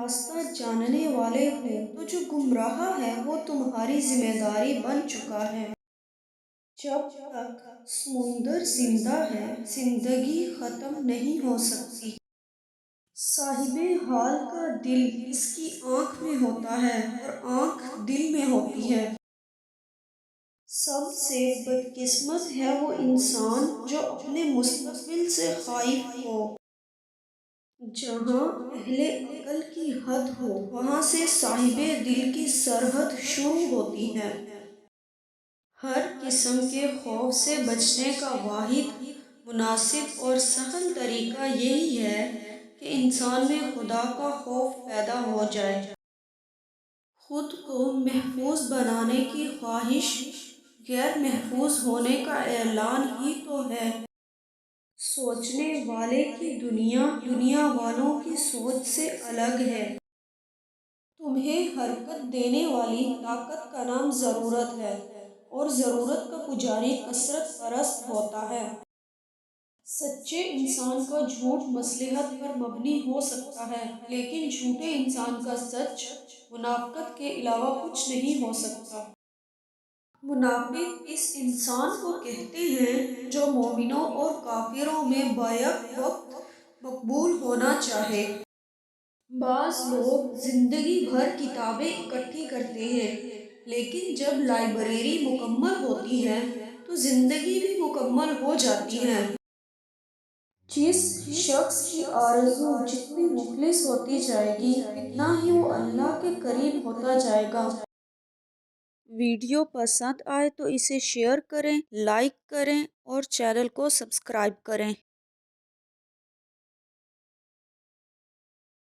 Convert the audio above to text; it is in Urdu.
راستہ جاننے والے ہو تو جو گمراہ ہے وہ تمہاری ذمہ داری بن چکا ہے۔ جب تک سمندر زندہ ہے زندگی ختم نہیں ہو سکتی۔ صاحب حال کا دل اس کی آنکھ میں ہوتا ہے اور آنکھ دل میں ہوتی ہے۔ سب سے بدقسمت ہے وہ انسان جو اپنے مستقبل سے خائف ہو۔ جہاں اہل عقل کی حد ہو وہاں سے صاحب دل کی سرحد شروع ہوتی ہے۔ ہر قسم کے خوف سے بچنے کا واحد، مناسب اور سہل طریقہ یہی ہے کہ انسان میں خدا کا خوف پیدا ہو جائے۔ خود کو محفوظ بنانے کی خواہش غیر محفوظ ہونے کا اعلان ہی تو ہے۔ سوچنے والے کی دنیا دنیا والوں کی سوچ سے الگ ہے۔ تمہیں حرکت دینے والی طاقت کا نام ضرورت ہے اور ضرورت کا پجاری کثرت پرست ہوتا ہے۔ سچے انسان کا جھوٹ مصلحت پر مبنی ہو سکتا ہے لیکن جھوٹے انسان کا سچ منافقت کے علاوہ کچھ نہیں ہو سکتا۔ منافق اس انسان کو کہتے ہیں جو مومنوں اور کافروں میں بیک وقت مقبول ہونا چاہے۔ بعض لوگ زندگی بھر کتابیں اکٹھی کرتے ہیں لیکن جب لائبریری مکمل ہوتی ہے تو زندگی بھی مکمل ہو جاتی ہے۔ جس شخص کی آرزو جتنی مخلص ہوتی جائے گی اتنا ہی وہ اللہ کے قریب ہوتا جائے گا۔ ویڈیو پسند آئے تو اسے شیئر کریں، لائک کریں اور چینل کو سبسکرائب کریں۔